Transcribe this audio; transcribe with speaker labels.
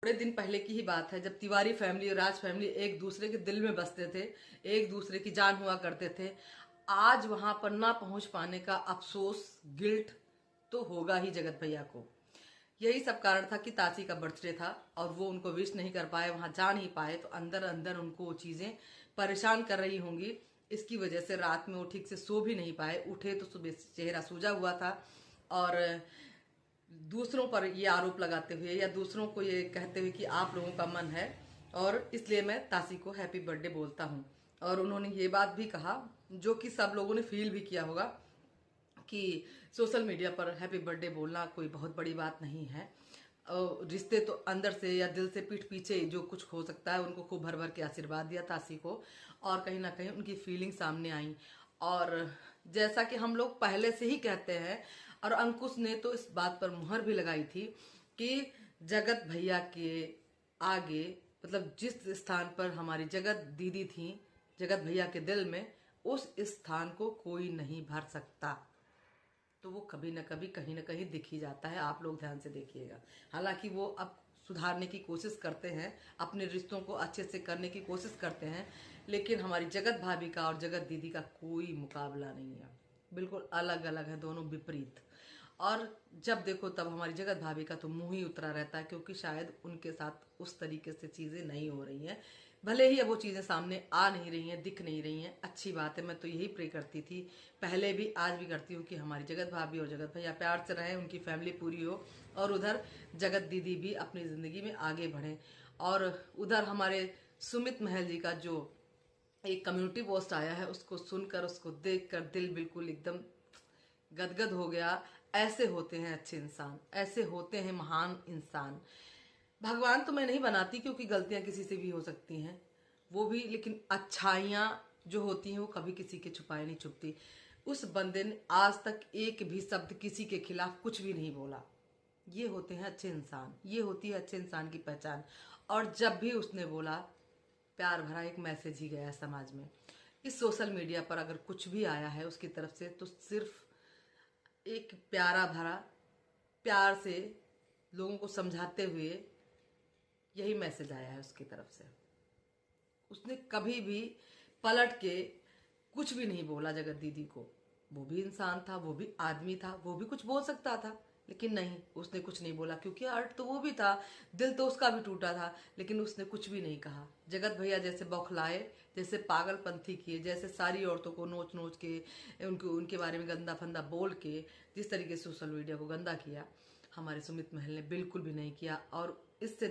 Speaker 1: थोड़े दिन पहले की ही बात है जब तिवारी फैमिली और राज फैमिली एक दूसरे के दिल में बसते थे, एक दूसरे की जान हुआ करते थे। आज वहां पर ना पहुंच पाने का अफसोस, गिल्ट तो होगा ही जगत भैया को। यही सब कारण था कि तासी का बर्थडे था और वो उनको विश नहीं कर पाए, वहां जा नहीं पाए, तो अंदर अंदर उनको वो चीजें परेशान कर रही होंगी। इसकी वजह से रात में वो ठीक से सो भी नहीं पाए। उठे तो सुबह चेहरा सूजा हुआ था और दूसरों पर ये आरोप लगाते हुए या दूसरों को ये कहते हुए कि आप लोगों का मन है और इसलिए मैं तासी को हैप्पी बर्थडे बोलता हूँ। और उन्होंने ये बात भी कहा जो कि सब लोगों ने फील भी किया होगा कि सोशल मीडिया पर हैप्पी बर्थडे बोलना कोई बहुत बड़ी बात नहीं है। रिश्ते तो अंदर से या दिल से पीठ पीछे जो कुछ हो सकता है। उनको खूब भर भर के आशीर्वाद दिया तासी को और कहीं ना कहीं उनकी फीलिंग सामने आई। और जैसा कि हम लोग पहले से ही कहते हैं और अंकुश ने तो इस बात पर मुहर भी लगाई थी कि जगत भैया के आगे, मतलब जिस स्थान पर हमारी जगत दीदी थी, जगत भैया के दिल में, उस स्थान को कोई नहीं भर सकता। तो वो कभी न कभी कहीं ना कहीं दिख ही जाता है। आप लोग ध्यान से देखिएगा। हालांकि वो अब सुधारने की कोशिश करते हैं, अपने रिश्तों को अच्छे से करने की कोशिश करते हैं, लेकिन हमारी जगत भाभी का और जगत दीदी का कोई मुकाबला नहीं है। बिल्कुल अलग अलग है, दोनों विपरीत। और जब देखो तब हमारी जगत भाभी का तो मुंह ही उतरा रहता है, क्योंकि शायद उनके साथ उस तरीके से चीजें नहीं हो रही हैं। भले ही अब वो चीजें सामने आ नहीं रही हैं, दिख नहीं रही हैं, अच्छी बात है। मैं तो यही प्रे करती थी, पहले भी आज भी करती हूँ कि हमारी जगत भाभी और जगत भैया प्यार से रहें, उनकी फैमिली पूरी हो और उधर जगत दीदी भी अपनी जिंदगी में आगे बढ़े। और उधर हमारे सुमित महल जी का जो एक कम्युनिटी पोस्ट आया है, उसको सुनकर, उसको देखकर दिल बिल्कुल एकदम गदगद हो गया। ऐसे होते हैं अच्छे इंसान, ऐसे होते हैं महान इंसान। भगवान तो मैं नहीं बनाती, क्योंकि गलतियां किसी से भी हो सकती हैं, वो भी, लेकिन अच्छाइयां जो होती हैं वो कभी किसी के छुपाए नहीं छुपती। उस बंदे ने आज तक एक भी शब्द किसी के खिलाफ कुछ भी नहीं बोला। ये होते हैं अच्छे इंसान, ये होती है अच्छे इंसान की पहचान। और जब भी उसने बोला, प्यार भरा एक मैसेज ही गया समाज में। इस सोशल मीडिया पर अगर कुछ भी आया है उसकी तरफ से, तो सिर्फ एक प्यारा भरा, प्यार से लोगों को समझाते हुए यही मैसेज आया है उसकी तरफ से। उसने कभी भी पलट के कुछ भी नहीं बोला जगत दीदी को। वो भी इंसान था, वो भी आदमी था, वो भी कुछ बोल सकता था, लेकिन नहीं, उसने कुछ नहीं बोला, क्योंकि हर्ट तो वो भी था, दिल तो उसका भी टूटा था, लेकिन उसने कुछ भी नहीं कहा। जगत भैया जैसे बौखलाए, जैसे पागलपंथी किए, जैसे सारी औरतों को नोच नोच के उनके बारे में गंदा फंदा बोल के जिस तरीके से सोशल मीडिया को गंदा किया, हमारे सुमित महल ने बिल्कुल भी नहीं किया। और इससे